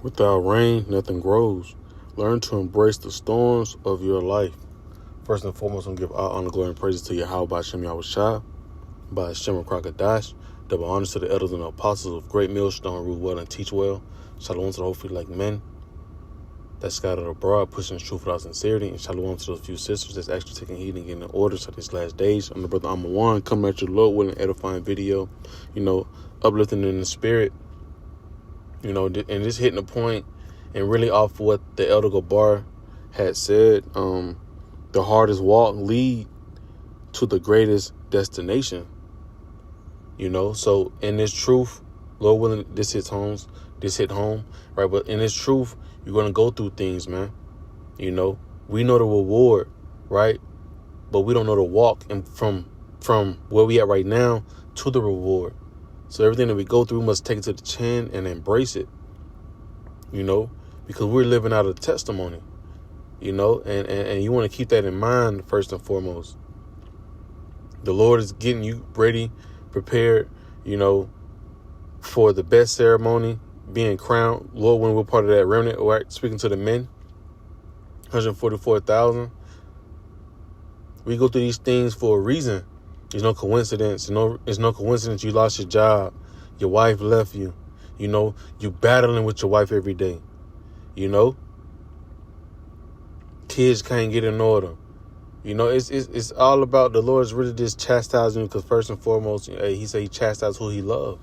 Without rain, nothing grows. Learn to embrace the storms of your life. First and foremost, I'm going to give all honor, glory, and praises to Yahweh Hashem Yahushua, by Hashem Krakadash. Double honors to the elders and the apostles of Great Millstone, rule well and teach well. Shalom to the hopefully like men that scattered abroad, pushing truth without sincerity. And shalom to those few sisters that's actually taking heed and getting in order to these last days. I'm the brother Amawan, coming at you, Lord willing, edifying video, uplifting in the spirit, and just hitting the point and really off what the Elder Gabar had said. The hardest walk lead to the greatest destination. So in this truth, Lord willing, this hit home, right? But in this truth, you're going to go through things, man. We know the reward, right? But we don't know the walk and from where we at right now to the reward. So everything that we go through, we must take it to the chin and embrace it, because we're living out a testimony, and you want to keep that in mind first and foremost. The Lord is getting you ready, prepared, for the best ceremony, being crowned. Lord, when we're part of that remnant, right? Speaking to the men, 144,000. We go through these things for a reason. There's no coincidence. It's no coincidence you lost your job. Your wife left you. You battling with your wife every day. Kids can't get in order. It's all about the Lord's really just chastising you, because first and foremost, he said he chastised who he loved.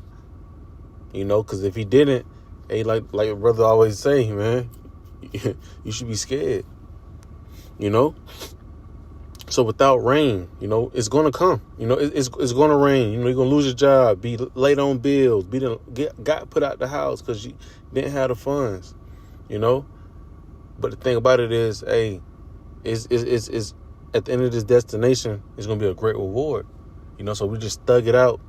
Because if he didn't, like your brother always say, man, you should be scared. So without rain, it's gonna come. It's gonna rain. You're gonna lose your job, be late on bills, got put out the house because you didn't have the funds. But the thing about it is, is at the end of this destination, it's gonna be a great reward. So we just thug it out,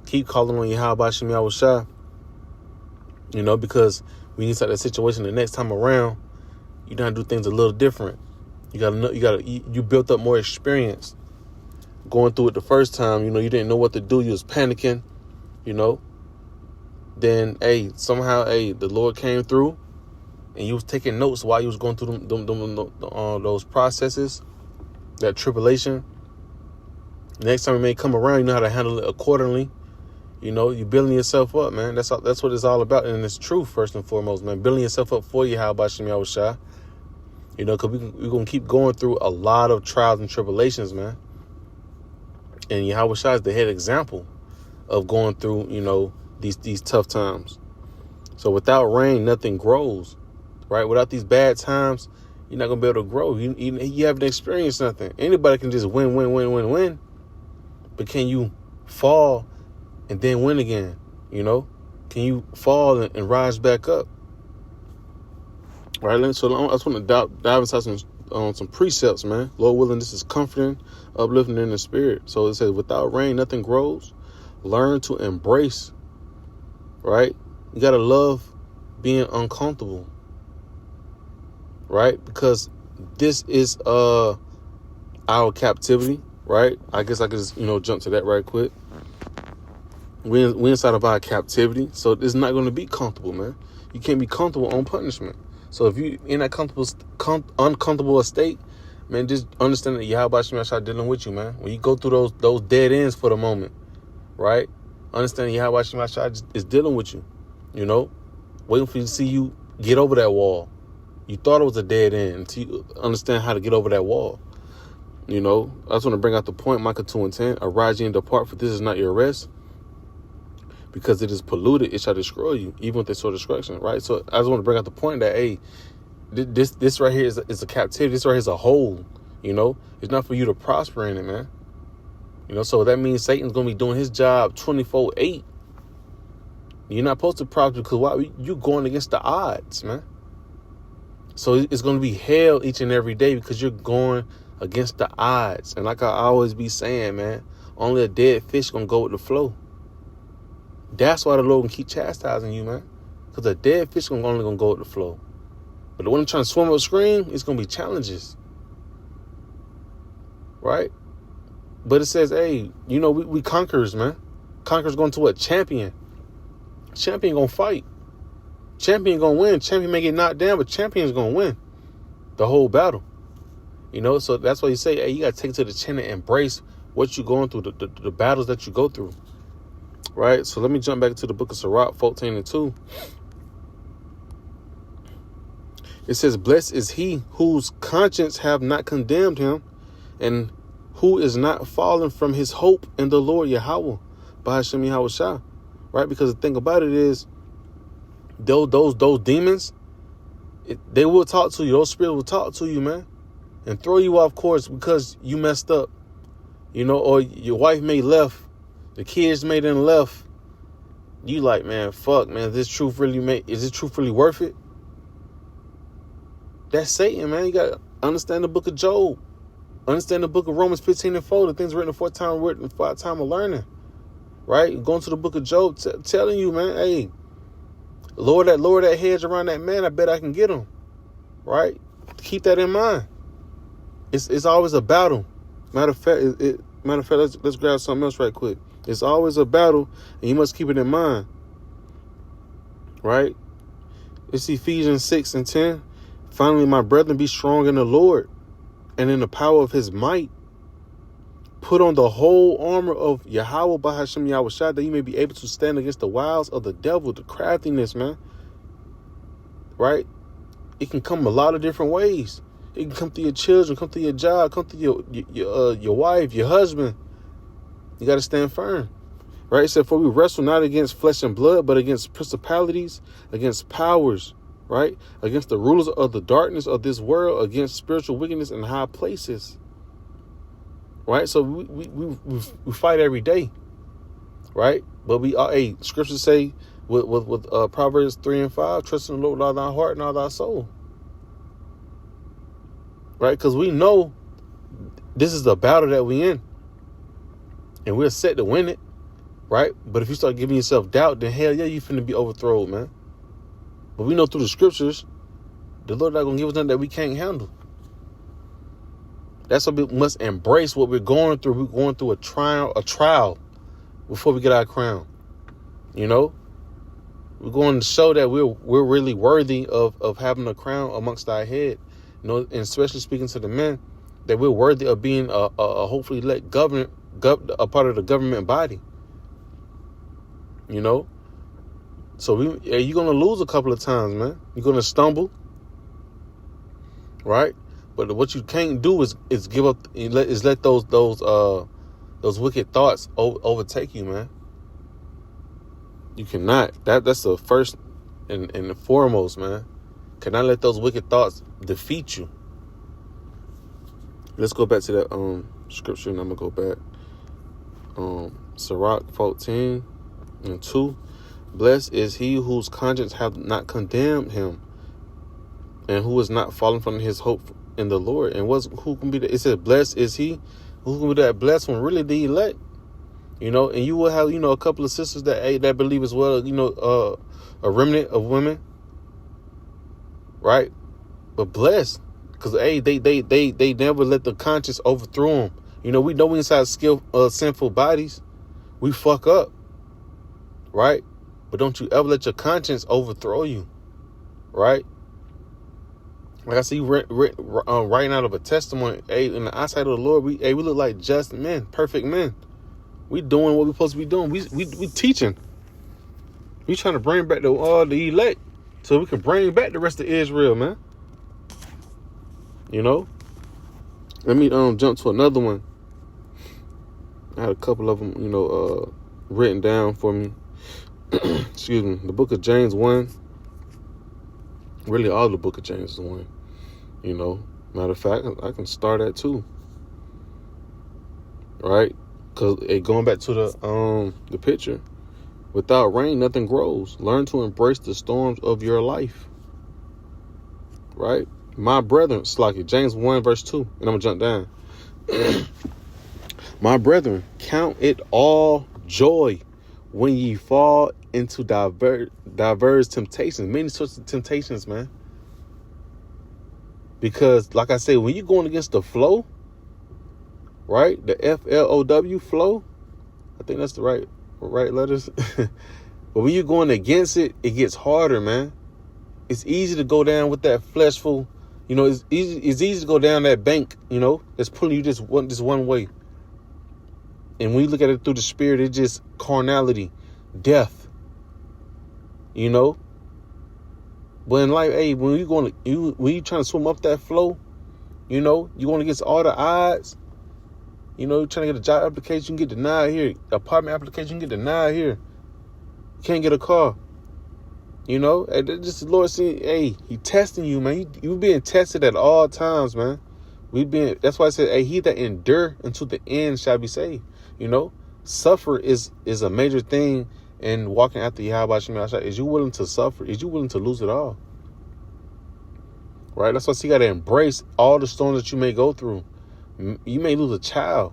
keep calling on Yahweh Hashem Yahushua. Because when you start that situation the next time around, you gotta do things a little different. You built up more experience going through it the first time. You didn't know what to do. You was panicking. Then somehow the Lord came through, and you was taking notes while you was going through those processes, that tribulation. Next time it may come around, you know how to handle it accordingly. You're building yourself up, man. That's what it's all about. And it's truth, first and foremost, man. Building yourself up for you, how about Shem Yahushua? Because we're going to keep going through a lot of trials and tribulations, man. And Yahushua is the head example of going through, these tough times. So without rain, nothing grows, right? Without these bad times, you're not going to be able to grow. You haven't experienced nothing. Anybody can just win. But can you fall and then win again? Can you fall and rise back up? All right, so I just want to dive inside some precepts, man. Lord willing, this is comforting, uplifting in the spirit. So it says, without rain, nothing grows. Learn to embrace, right? You got to love being uncomfortable, right? Because this is our captivity, right? I guess I could just, jump to that right quick. We're inside of our captivity, so it's not going to be comfortable, man. You can't be comfortable on punishment. So if you in that uncomfortable state, man, just understand that Yahweh Hashem Yahushua dealing with you, man. When you go through those dead ends for the moment, right? Understand Yahweh Hashem Yahushua is dealing with you, waiting for you to see you get over that wall. You thought it was a dead end until you understand how to get over that wall. I just want to bring out the point, Micah 2:10. Arise ye and depart, for this is not your rest. Because it is polluted, it shall destroy you, even with this sort of destruction, right? So I just want to bring out the point that, this right here is a captivity. This right here is a hole, It's not for you to prosper in it, man. So that means Satan's going to be doing his job 24/8. You're not supposed to prosper because you're going against the odds, man. So it's going to be hell each and every day because you're going against the odds. And like I always be saying, man, only a dead fish going to go with the flow. That's why the Lord can keep chastising you, man. Because a dead fish only going to go with the flow. But the one trying to swim upstream, it's going to be challenges. Right? But it says, we conquerors, man. Conquerors going to what? Champion. Champion going to fight. Champion gonna win. Champion may get knocked down, but champion's gonna win the whole battle. You know, so that's why you say, hey, you gotta take it to the chin and embrace what you're going through, the battles that you go through. Right? So let me jump back to the book of Sirach 14:2. It says, blessed is he whose conscience have not condemned him, and who is not fallen from his hope in the Lord Yahweh, Bahashem Yahweh Shah. Right? Because the thing about it is, those demons, they will talk to you. Those spirits will talk to you, man, and throw you off course because you messed up. You know, or your wife may left, the kids may done left. You like, man, fuck, man, is this truth really worth it? That's Satan, man. You gotta understand the book of Job. Understand the book of Romans 15:4. The things written for a time of learning. Right? Going to the book of Job, telling you, man, hey, lower that hedge around that man. I bet I can get him. Right? Keep that in mind. It's always a battle. Matter of fact, let's grab something else right quick. It's always a battle, and you must keep it in mind. Right? It's Ephesians 6:10. Finally, my brethren, be strong in the Lord and in the power of his might. Put on the whole armor of Yahweh Bahashem Yahweh Shah, that you may be able to stand against the wiles of the devil, the craftiness, man. Right? It can come a lot of different ways. It can come through your children, come through your job, come through your wife, your husband. You got to stand firm. Right? It said, for we wrestle not against flesh and blood, but against principalities, against powers, right? Against the rulers of the darkness of this world, against spiritual wickedness in high places. Right? So we fight every day. Right? But scriptures say with Proverbs 3:5, trust in the Lord with all thy heart and all thy soul. Right? Because we know this is the battle that we in. And we're set to win it. Right? But if you start giving yourself doubt, then hell yeah, you finna be overthrown, man. But we know through the scriptures, the Lord not going to give us nothing that we can't handle. That's why we must embrace what we're going through. We're going through a trial before we get our crown. You know? We're going to show that we're really worthy of having a crown amongst our head. You know, and especially speaking to the men, that we're worthy of being a hopefully a part of the government body. You know? So you're going to lose a couple of times, man. You're going to stumble. Right? But what you can't do is give up, is let those wicked thoughts overtake you, man. You cannot. That's the first and the foremost, man. Cannot let those wicked thoughts defeat you. Let's go back to that scripture, and I'm going to go back. Sirach 14:2. Blessed is he whose conscience hath not condemned him, and who is not fallen from his hope in the Lord. And who can be that? It says, blessed is he who can be that blessed one, really the elect. You know, and you will have, you know, a couple of sisters that believe as well, you know, a remnant of women. Right? But blessed. Because they never let the conscience overthrow them. You know, we know we inside sinful bodies. We fuck up. Right? But don't you ever let your conscience overthrow you. Right? Like I see, writing out of a testimony, in the eyesight of the Lord, we look like just men, perfect men. We doing what we're supposed to be doing. We teaching. We trying to bring back the elect, so we can bring back the rest of Israel, man. You know. Let me jump to another one. I had a couple of them, you know, written down for me. Excuse me. The book of James 1. Really, all the book of James is 1. You know, matter of fact, I can start at 2. Right? Because going back to the picture, without rain, nothing grows. Learn to embrace the storms of your life. Right? My brethren, Slocky, James 1 verse 2, and I'm going to jump down. My brethren, count it all joy when ye fall into diverse temptations, many sorts of temptations, man. Because, like I say, when you're going against the flow, right? The FLOW, flow. I think that's the right letters. But when you're going against it, it gets harder, man. it's easy to go down with that fleshful, it's easy to go down that bank, that's pulling you this one way. And when you look at it through the spirit, it's just carnality, death, But in life, hey, when you trying to swim up that flow, you're going against all the odds. You're trying to get a job application, you get denied here. Apartment application, you get denied here. You can't get a car. And just the Lord saying, hey, He testing you, man. You being tested at all times, man. That's why I said, hey, he that endure until the end shall be saved. Suffer is a major thing in walking after Yahweh Shem Yahshua. Is you willing to suffer? Is you willing to lose it all? Right? That's why you got to embrace all the storms that you may go through. You may lose a child.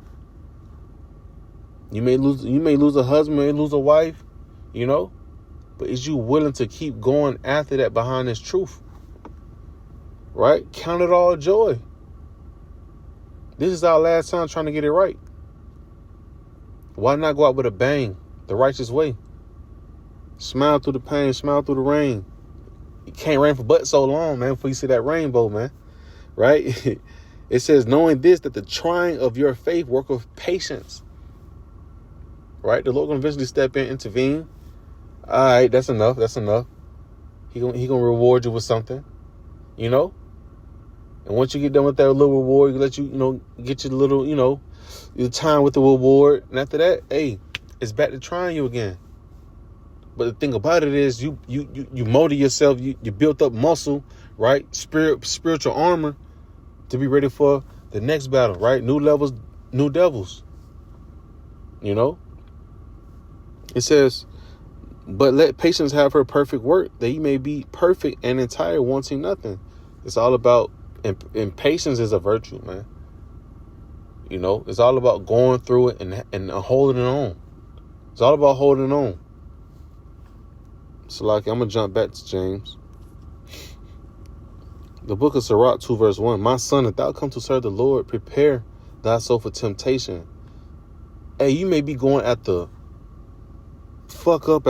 You may lose a husband, you may lose a wife, But is you willing to keep going after that behind this truth? Right? Count it all joy. This is our last time trying to get it right. Why not go out with a bang, the righteous way? Smile through the pain, smile through the rain. It can't rain for but so long, man, before you see that rainbow, man. Right? It says, knowing this, that the trying of your faith work with patience. Right? The Lord going to eventually step in, intervene. All right, that's enough. That's enough. He gonna reward you with something, And once you get done with that little reward, he let you, get your little, your time with the reward. And after that, hey, it's back to trying you again. But the thing about it is you molded yourself. You built up muscle, right? Spiritual armor to be ready for the next battle, right? New levels, new devils. It says, but let patience have her perfect work, that ye may be perfect and entire, wanting nothing. It's all about, and patience is a virtue, man. It's all about going through it and holding it on. It's all about holding on. So, I'm going to jump back to James. The book of Sirach 2 verse 1. My son, if thou come to serve the Lord, prepare thyself for temptation. Hey, you may be going at the fuck up,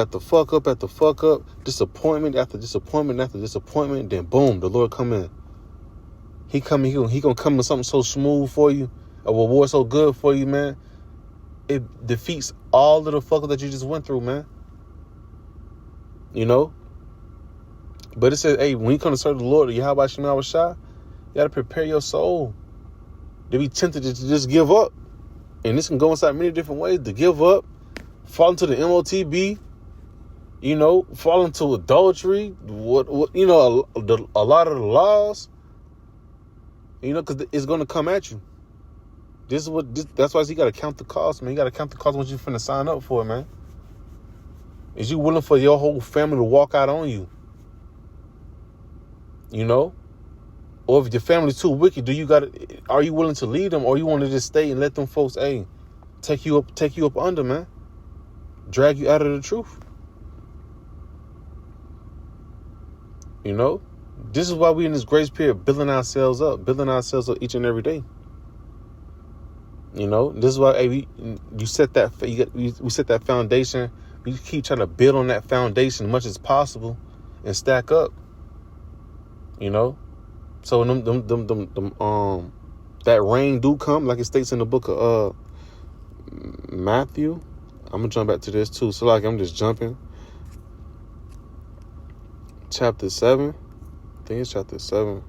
disappointment after disappointment after disappointment. Then boom, the Lord come in. He gonna come with something so smooth for you, a reward so good for you, man. It defeats all of the fuck up that you just went through, man. But it says, hey, when you come to serve the Lord, Yahweh Shem Yahshua, you got to prepare your soul to be tempted to just give up. And this can go inside many different ways. To give up, fall into the MOTB, fall into adultery, a lot of the laws, because it's going to come at you. That's why you got to count the cost, man. You got to count the cost once you're finna sign up for it, man. Is you willing for your whole family to walk out on you? Or if your family's too wicked, are you willing to lead them, or you want to just stay and let them folks, hey, take you up under, man? Drag you out of the truth. This is why we in this grace period building ourselves up each and every day. This is why, hey, we set that foundation. We keep trying to build on that foundation as much as possible and stack up. So when that rain do come, like it states in the book of Matthew. I'm gonna jump back to this too. So I'm just jumping. Chapter 7. I think it's chapter 7.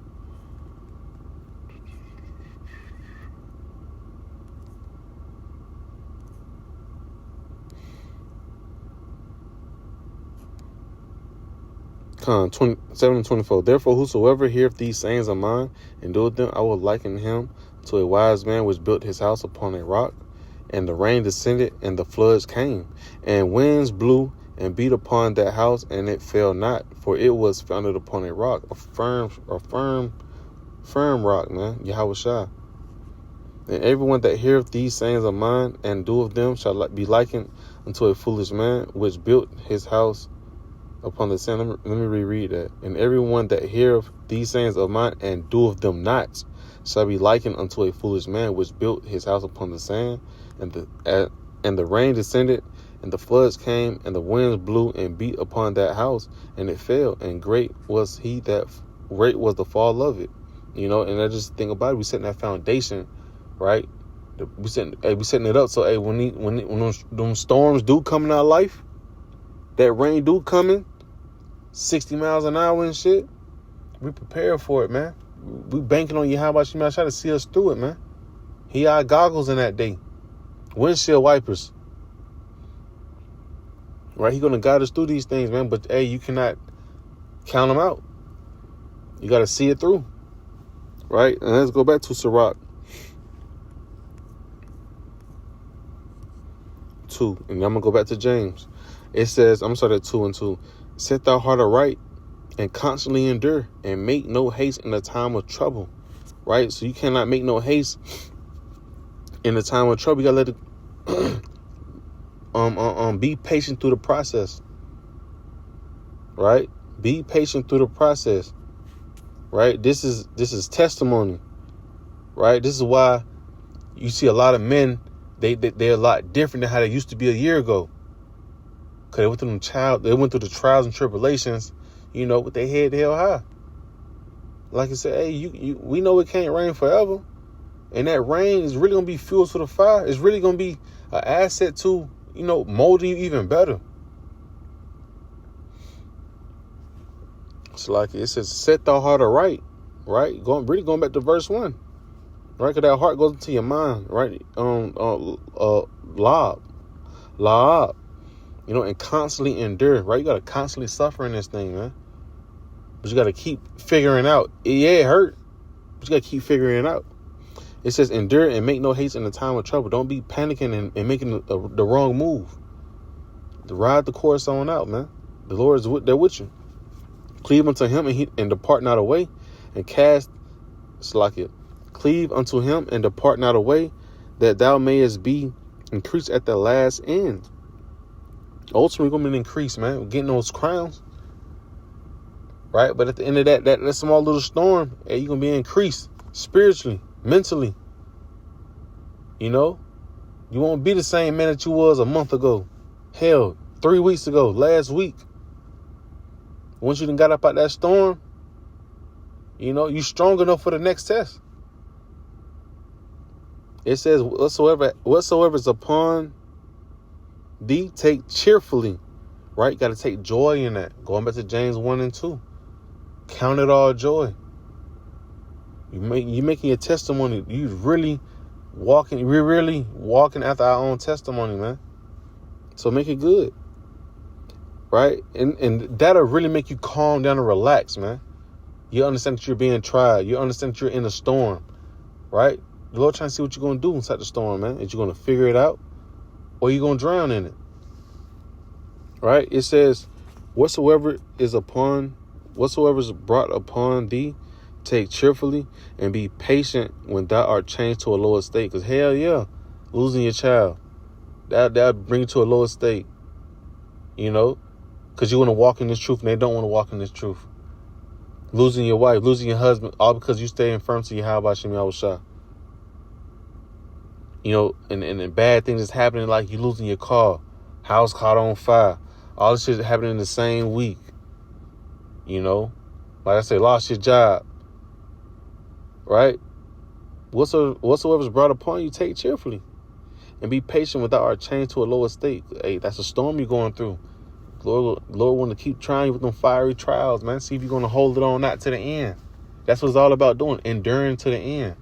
Con 27 and 24. Therefore, whosoever heareth these sayings of mine and doeth them, I will liken him to a wise man which built his house upon a rock. And the rain descended, and the floods came, and winds blew and beat upon that house, and it fell not, for it was founded upon a rock, a firm rock, man. Yahweh Shai. And everyone that heareth these sayings of mine and doeth them shall be likened unto a foolish man which built his house upon the sand. Let me reread that. And everyone that heareth these sayings of mine and doeth them not shall be likened unto a foolish man which built his house upon the sand, and the rain descended, And the floods came, and the winds blew and beat upon that house, and it fell. And great was the fall of it. You know, and I just think about it. We setting that foundation, right? We setting it up. So, hey, when them storms do come in our life, that rain do coming, 60 miles an hour and shit, we prepare for it, man. We banking on you. How about you, man? Try to see us through it, man. He our goggles in that day. Windshield wipers. Right? He gonna guide us through these things, man. But, hey, you cannot count them out. You got to see it through. Right? And let's go back to Sirach 2. And I'm going to go back to James. It says, I'm sorry, 2 and 2. Set thy heart aright and constantly endure, and make no haste in the time of trouble. Right? So you cannot make no haste in the time of trouble. You got to let it be patient through the process. Right? Be patient through the process. Right? This is testimony. Right? This is why you see a lot of men, they're a lot different than how they used to be a year ago. Cause they went through the trials and tribulations, you know, with their head held high. Like I said, hey, we know it can't rain forever. And that rain is really gonna be fuel for the fire. It's really gonna be an asset to, you know, molding you even better. It's like it says, set thy heart aright, right? Going back to verse 1, right? Because that heart goes into your mind, right? La'ab, you know, and constantly endure, right? You got to constantly suffer in this thing, man. But you got to keep figuring out. Yeah, it hurt, but you got to keep figuring it out. It says, endure and make no haste in the time of trouble. Don't be panicking and making the wrong move. Ride the course on out, man. The Lord is there with you. Cleave unto him and depart not away, and cleave unto him and depart not away, that thou mayest be increased at the last end. Ultimately, we're going to be increased, man. We're getting those crowns, right? But at the end of that small little storm, hey, you're going to be increased spiritually, mentally. You know, you won't be the same man that you was a month ago. Hell, 3 weeks ago, last week. Once you done got up out that storm, you know, you strong enough for the next test. It says, whatsoever is upon thee, take cheerfully. Right? You got to take joy in that. Going back to James 1 and 2. Count it all joy. You making your testimony. We're really walking after our own testimony, man. So make it good. Right? And that'll really make you calm down and relax, man. You understand that you're being tried. You understand that you're in a storm. Right? The Lord trying to see what you're going to do inside the storm, man. Is you going to figure it out, or you going to drown in it? Right? It says, whatsoever is brought upon thee, take cheerfully, and be patient when thou art changed to a lower state. Because hell yeah, losing your child, that'll bring you to a lower state. You know? Because you want to walk in this truth, and they don't want to walk in this truth. Losing your wife, losing your husband, all because you stay firm to Yahweh Hashem Yahushua. You know, and bad things is happening, like you losing your car, house caught on fire. All this shit happening in the same week. You know? Like I said, lost your job. Right? Whatsoever is brought upon you, take cheerfully. And be patient without our change to a lower state. Hey, that's a storm you're going through. Lord want to keep trying you with them fiery trials, man. See if you're going to hold it on out to the end. That's what it's all about doing. Enduring to the end.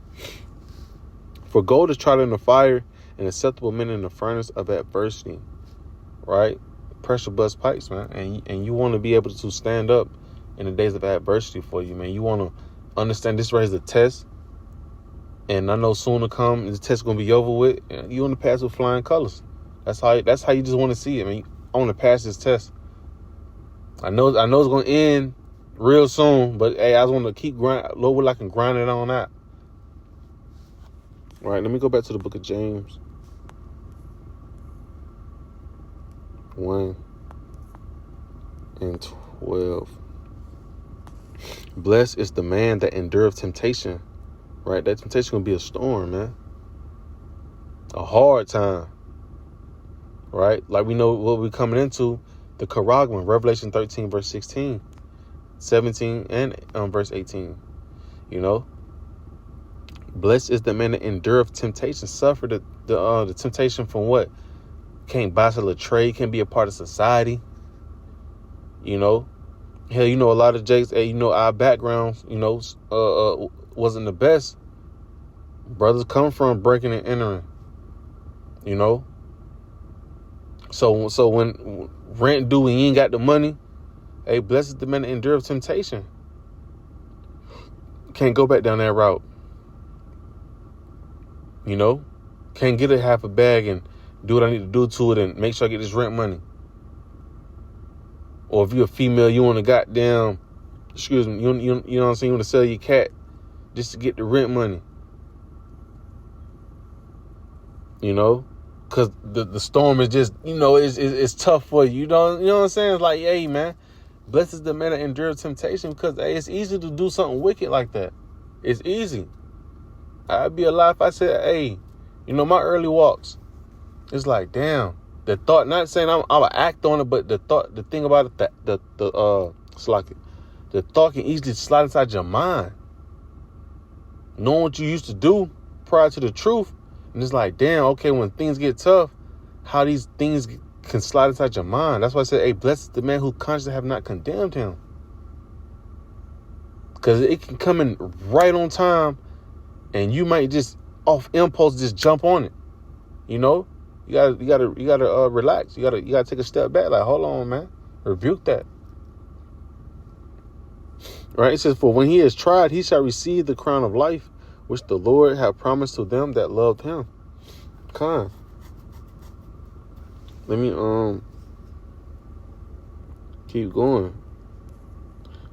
For gold is tried in the fire, and acceptable men in the furnace of adversity. Right? Pressure bust pipes, man. And you want to be able to stand up in the days of adversity for you, man. You want to understand this right is a test. And I know soon to come, the test going to be over with. And you want to pass with flying colors. That's how you just want to see it, man. I want to pass this test. I know it's going to end real soon, but hey, I just want to keep grinding. Lord, will I can grind it on out. All right, let me go back to the book of James 1 and 12. Blessed is the man that endureth temptation. Right? That temptation going to be a storm, man. A hard time. right? Like we know what we're coming into, the Karagman, Revelation 13, verse 16, 17, and verse 18. You know, blessed is the man that endureth temptation, suffer the temptation from what? Can't buy a trade, can't be a part of society. You know, hell, you know, a lot of Jakes, you know, our backgrounds, you know, wasn't the best. Brothers come from breaking and entering, you know. So when rent due and you ain't got the money, hey, blessed the man that endure temptation. Can't go back down that route. You know, can't get a half a bag and do what I need to do to it and make sure I get this rent money. Or if you're a female, you want to goddamn, excuse me, you know what I'm saying, you want to sell your cat just to get the rent money. You know, because the storm is just, you know, it's tough for you. You know what I'm saying? It's like, hey, man, blessed is the man that endures temptation, because, hey, it's easy to do something wicked like that. It's easy. I'd be alive if I said, hey, you know, my early walks, it's like, damn, the thought, not saying I'm gonna act on it, but the thing about it, it's like the thought can easily slide inside your mind. Knowing what you used to do prior to the truth, and it's like, damn, okay, when things get tough, how these things can slide inside your mind. That's why I said, hey, blessed is the man who consciously have not condemned him. Because it can come in right on time, and you might just off impulse just jump on it. You know, you gotta relax. You gotta take a step back. Like, hold on, man, rebuke that. Right? It says, for when he is tried, he shall receive the crown of life, which the Lord hath promised to them that loved him. Let me keep going.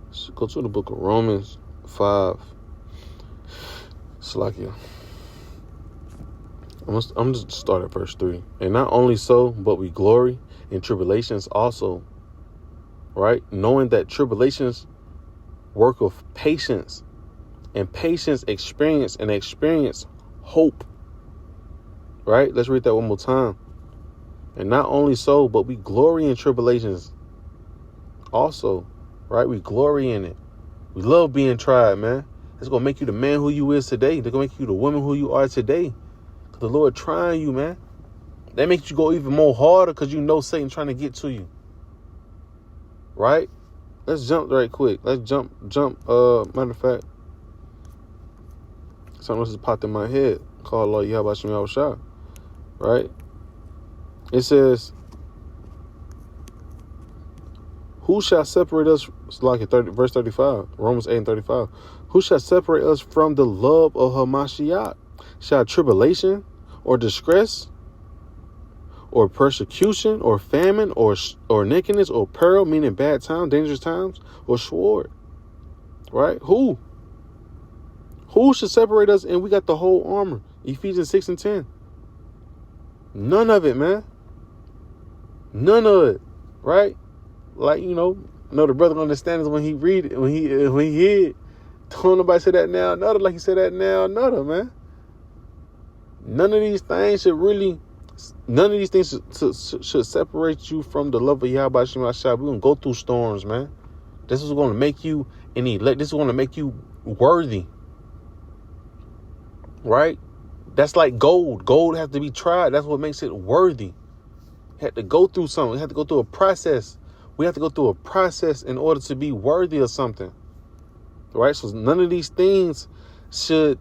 Let's go to the book of Romans 5. Salakia. I'm just start at verse 3. And not only so, but we glory in tribulations also. Right? Knowing that tribulations work of patience, and patience experience, and experience hope. Right? Let's read that one more time. And not only so, but we glory in tribulations also. Right? We glory in it. We love being tried, man. It's going to make you the man who you is today. They're going to make you the woman who you are today. The Lord trying you, man. That makes you go even more harder because you know Satan trying to get to you. Right? Let's jump right quick. Let's jump. Matter of fact, something else just popped in my head. Call Allah Yahweh Shem Yahweh Shah. Right? It says, who shall separate us, like verse 35, Romans 8 and 35. Who shall separate us from the love of Hamashiach? Shall tribulation or distress or persecution or famine or nakedness or peril, meaning bad times, dangerous times, or sword? Right? Who should separate us? And we got the whole armor. Ephesians 6 and 10. None of it, man. None of it. Right? Like, you know the brother understands when he read it, when he hear it. Don't nobody say that now, another, like he said that now, another, man. None of these things should separate you from the love of Yahweh Shem Yahshua. We're going to go through storms, man. This is going to make you this is going to make you worthy. Right? That's like gold. Gold has to be tried. That's what makes it worthy. You have to go through something. You have to go through a process. We have to go through a process in order to be worthy of something. Right? So none of these things should,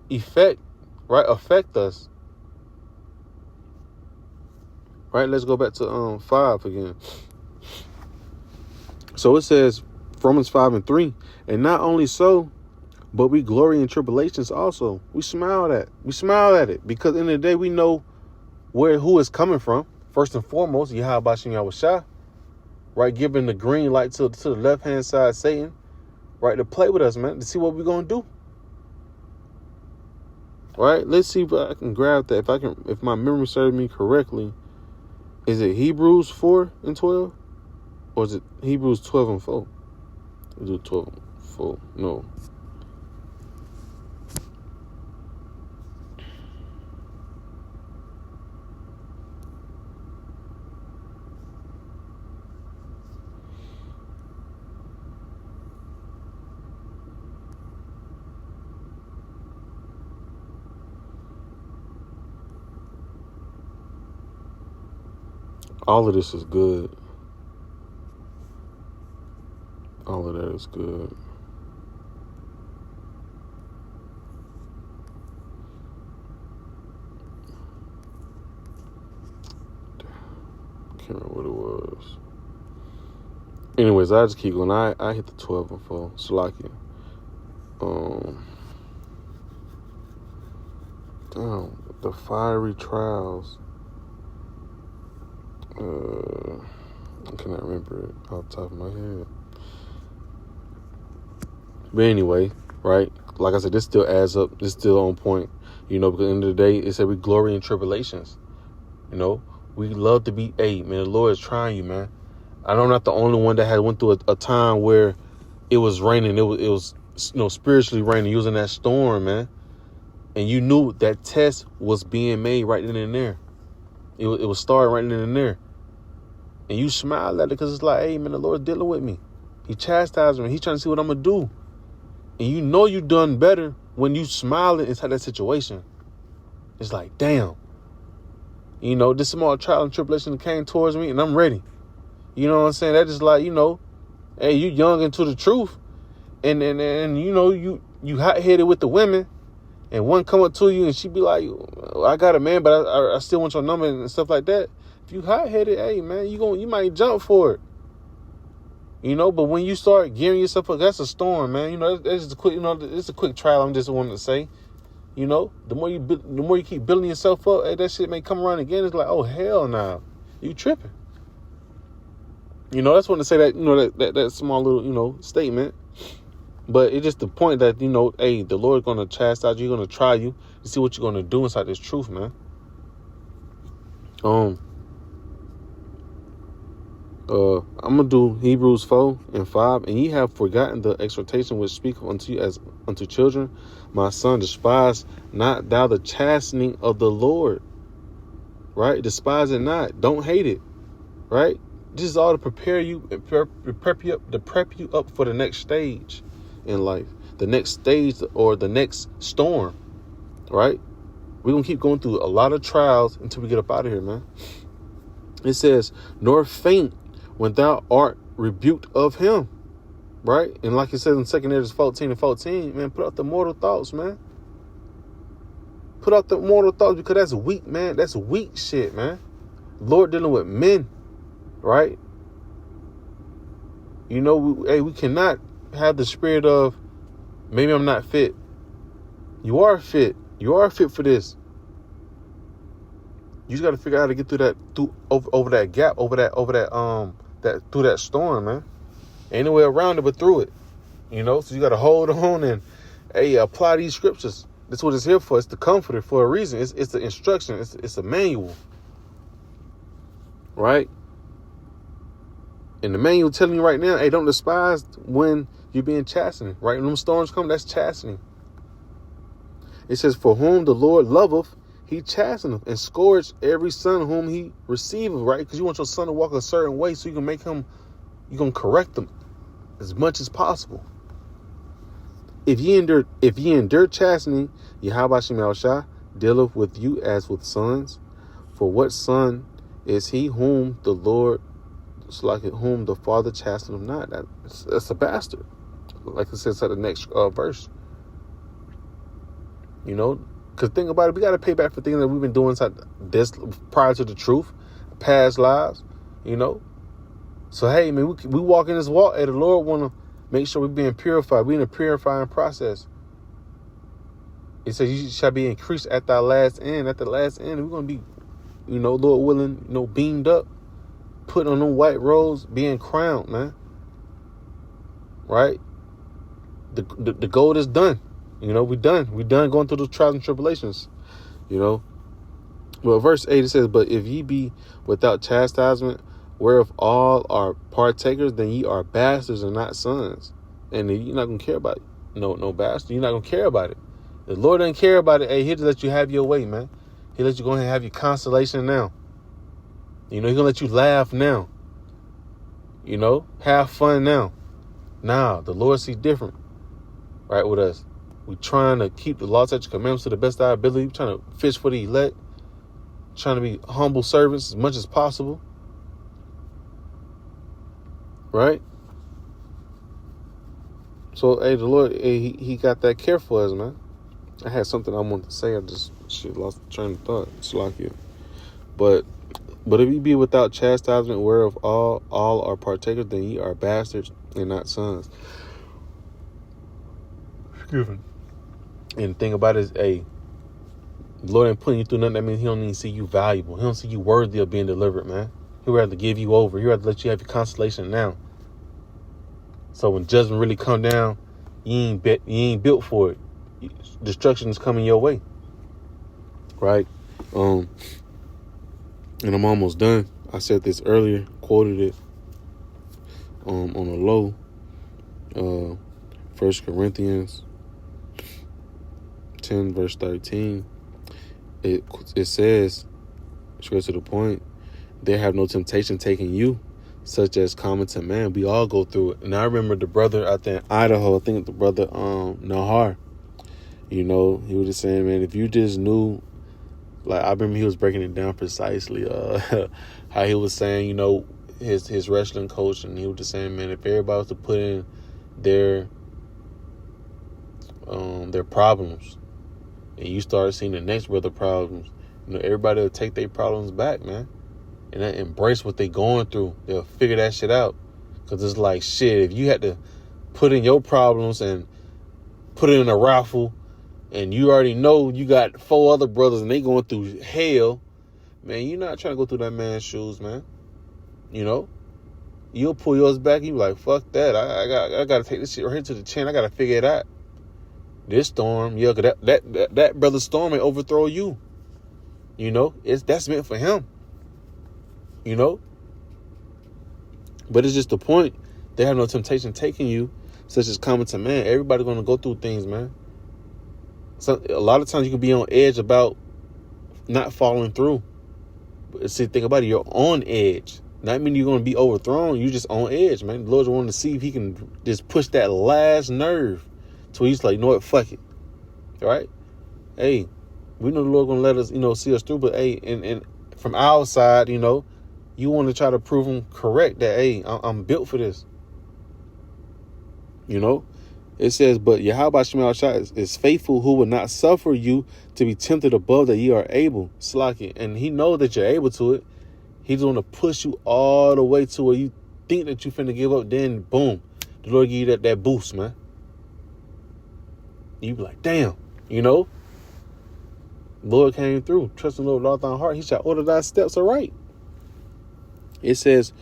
affect us. Right? Let's go back to 5 again. So it says, Romans 5 and 3, and not only so, but we glory in tribulations also. We smile at it because in the day we know who it's coming from. First and foremost, Yahweh Shem Yahweh Shah, right? Giving the green light to the left hand side, Satan, right? To play with us, man, to see what we're gonna do. Right? Let's see if I can grab that. If my memory serves me correctly, is it Hebrews 4 and 12, or is it Hebrews 12 and 4? We'll do 12 and 4. No. All of this is good. All of that is good. Can't remember what it was. Anyways, I just keep going. I hit the 12 and 4. Salakia. The fiery trials. I cannot remember it off the top of my head. But anyway, right? Like I said, this still adds up. This still on point. Because at the end of the day, it said we glory in tribulations. We love to be, man, the Lord is trying you, man. I know I'm not the only one that had went through a time where it was raining. It was spiritually raining. You was in that storm, man. And you knew that test was being made right then and there. It was starting right then and there. And you smiled at it because it's like, hey, man, the Lord's dealing with me. He chastised me. He's trying to see what I'm going to do. And you know you done better when you smiling inside that situation. It's like, damn. This small trial and tribulation came towards me and I'm ready. You know what I'm saying? That is like, hey, you young into the truth. And you hot-headed with the women. And one come up to you and she be like, I got a man, but I still want your number and stuff like that. If you hot-headed, hey, man, you might jump for it. But when you start gearing yourself up, that's a storm, man. That's just a quick, it's a quick trial. I'm just wanting to say, the more you keep building yourself up, hey, that shit may come around again. It's like, oh, hell no, you tripping. That's when to say that, that small little, statement. But it's just the point that, hey, the Lord's going to chastise you. He's going to try you to see what you're going to do inside this truth, man. I'm going to do Hebrews 4 and 5. And ye have forgotten the exhortation which speaketh unto you as unto children. My son, despise not thou the chastening of the Lord. Right? Despise it not. Don't hate it. Right? This is all to prepare you, prep you up for the next stage in life. The next stage or the next storm. Right? We're going to keep going through a lot of trials until we get up out of here, man. It says, nor faint when thou art rebuked of him. Right? And like it says in 2 Corinthians 14:14, man, put out the mortal thoughts, man. Put out the mortal thoughts because that's weak, man. That's weak shit, man. Lord dealing with men, right? We cannot have the spirit of, maybe I'm not fit. You are fit. You are fit for this. You just got to figure out how to get through over that gap, over that through that storm, man. Ain't no way around it but through it. So you got to hold on and, hey, apply these scriptures. That's what it's here for. It's the comforter for a reason. It's the instruction. It's a manual. Right? And the manual telling you right now, hey, don't despise when you're being chastened. Right? When them storms come, that's chastening. It says, for whom the Lord loveth, he chasteneth and scourge every son whom he receiveth. Right? Because you want your son to walk a certain way so you can make him, you're going to correct them as much as possible. If ye endure chastening, Yahweh Shem Yahushua dealeth with you as with sons. For what son is he whom the Lord, whom the Father chasteneth not? That's a bastard. Like it says at the next verse. Because think about it, we got to pay back for things that we've been doing inside this prior to the truth, past lives, So, hey, man, we walk in this walk, and the Lord want to make sure we're being purified. We're in a purifying process. It says you shall be increased at thy last end. At the last end, we're going to be, Lord willing, beamed up, put on them white robes, being crowned, man. Right? The goal is done. We done. We done going through those trials and tribulations. Well, verse 8, it says, but if ye be without chastisement, whereof all are partakers, then ye are bastards and not sons. And you're not going to care about it. No bastard. You're not going to care about it. The Lord doesn't care about it. Hey, he'll just let you have your way, man. He'll let you go ahead and have your consolation now. He's going to let you laugh now. Have fun now. Now, the Lord sees different, right, with us. We're trying to keep the law, statutes, commandments to the best of our ability. We're trying to fish for the elect. Trying to be humble servants as much as possible. right? So, hey, the Lord, hey, he got that care for us, man. I had something I wanted to say. I just lost the train of thought. It's like you. But if you be without chastisement, whereof all are partakers, then ye are bastards and not sons. Excuse me. And the thing about it is, hey, the Lord ain't putting you through nothing. That means he don't even see you valuable. He don't see you worthy of being delivered, man. He'd rather give you over. He'd rather let you have your consolation now. So when judgment really come down, you ain't built for it. Destruction is coming your way, right? And I'm almost done. I said this earlier, quoted it on a low. 1 Corinthians 10 verse 13. It says, straight to the point, there have no temptation taking you, such as common to man. We all go through it. And I remember the brother out there in Idaho, I think the brother Nahar, you know, he was just saying, man, if you just knew, like, I remember he was breaking it down precisely, how he was saying, you know, his wrestling coach, and he was just saying, man, if everybody was to put in their problems, and you start seeing the next brother problems, you know, everybody will take their problems back, man, and embrace what they going through. They'll figure that shit out. Because it's like, shit, if you had to put in your problems and put it in a raffle, and you already know you got 4 other brothers and they going through hell, man, you're not trying to go through that man's shoes, man. You know? You'll pull yours back. You be like, fuck that. I got to take this shit right here to the chin. I got to figure it out. This storm, yeah, cause that brother's storm may overthrow you. You know? That's meant for him. You know? But it's just the point. They have no temptation taking you, such as common to man. Everybody going to go through things, man. So a lot of times you can be on edge about not following through. But see, think about it. You're on edge. Not mean you're going to be overthrown. You're just on edge, man. The Lord's wanting to see if he can just push that last nerve. So he's like, you know what? Fuck it. All right? Hey, we know the Lord going to let us, you know, see us through. But, hey, and from our side, you know, you want to try to prove him correct that, hey, I'm built for this. You know? It says, but Yahweh Shema Shai is faithful, who will not suffer you to be tempted above that ye are able. Slaki. And he knows that you're able to it. He's going to push you all the way to where you think that you finna give up. Then, boom, the Lord give you that boost, man. You be like, damn, you know? Lord came through. Trust in the Lord with all thy heart. He shall order thy steps aright. It says,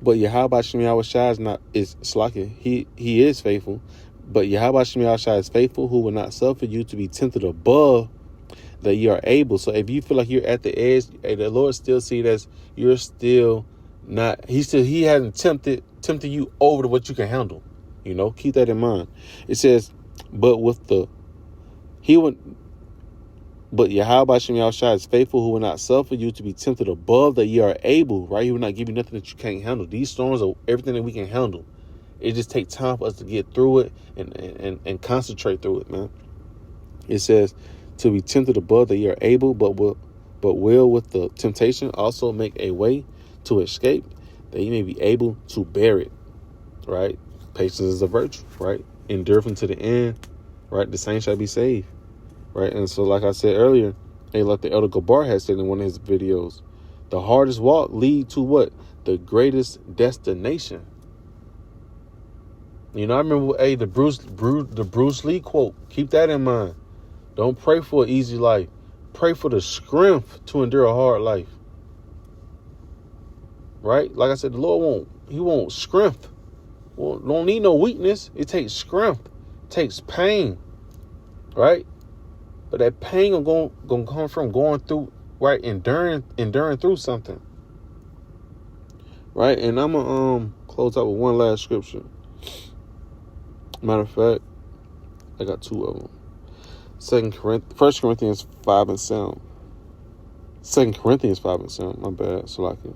but Yahweh Shema Shai is Slaki. He is faithful. But Yahweh Shema Shai is faithful, who will not suffer you to be tempted above that you are able. So if you feel like you're at the edge, the Lord still see it as you're still not. He hasn't tempted you over to what you can handle. You know, keep that in mind. It says, but Yahweh Shema Shai is faithful, who will not suffer you to be tempted above that you are able. Right? He will not give you nothing that you can't handle. These storms are everything that we can handle. It just takes time for us to get through it and concentrate through it, man. It says, to be tempted above that you are able, but will with the temptation also make a way to escape, that you may be able to bear it. Right? Patience is a virtue, right? Enduring to the end, right? The saints shall be saved, right? And so, like I said earlier, hey, like the Elder Gabar had said in one of his videos, the hardest walk lead to what? The greatest destination. You know, I remember, hey, the Bruce Lee quote. Keep that in mind. Don't pray for an easy life. Pray for the strength to endure a hard life. Right? Like I said, the Lord won't strength. Well, don't need no weakness. It takes strength. It takes pain. Right? But that pain gonna come from going through, right, enduring through something. Right? And I'm gonna close out with one last scripture. Matter of fact, I got 2 of them. 1 Corinthians 5 and 7. 2 Corinthians 5 and 7. My bad. Salaki.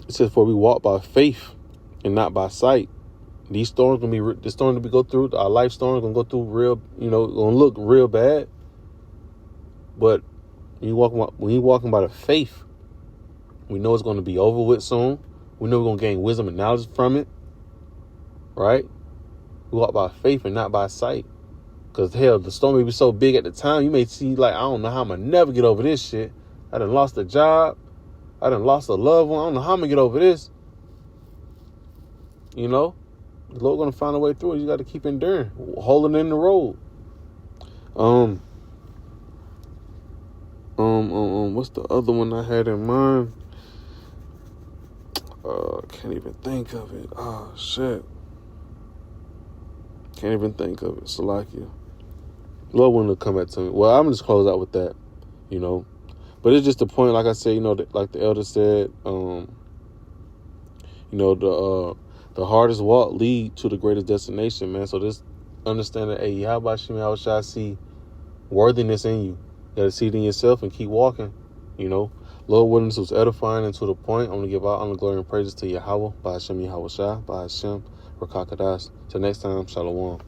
It says, for we walk by faith and not by sight. These storms gonna be, the storm that we go through, our life storm gonna go through real, you know, gonna look real bad. But when you walking by the faith, we know it's going to be over with soon. We know we're going to gain wisdom and knowledge from it. Right? We walk by faith and not by sight. Because, hell, the storm may be so big at the time, you may see, like, I don't know how I'm going to never get over this shit. I done lost a job. I done lost a loved one. I don't know how I'm going to get over this. You know? The Lord going to find a way through it. You got to keep enduring. Holding in the road. What's the other one I had in mind? Can't even think of it. Oh, shit. Can't even think of it. Salakia. Lord wouldn't come back to me. Well, I'm just close out with that, you know. But it's just the point, like I said, you know, like the elder said, you know, the hardest walk lead to the greatest destination, man. So just understand that, hey, how about you, how shall I see worthiness in you? You gotta see it in yourself and keep walking, you know. Lord willing, this was edifying and to the point. I'm going to give all honor, glory, and praises to Yahweh, by Hashem Yahweh Shai, by Hashem Rakakadas. Till next time, Shalom.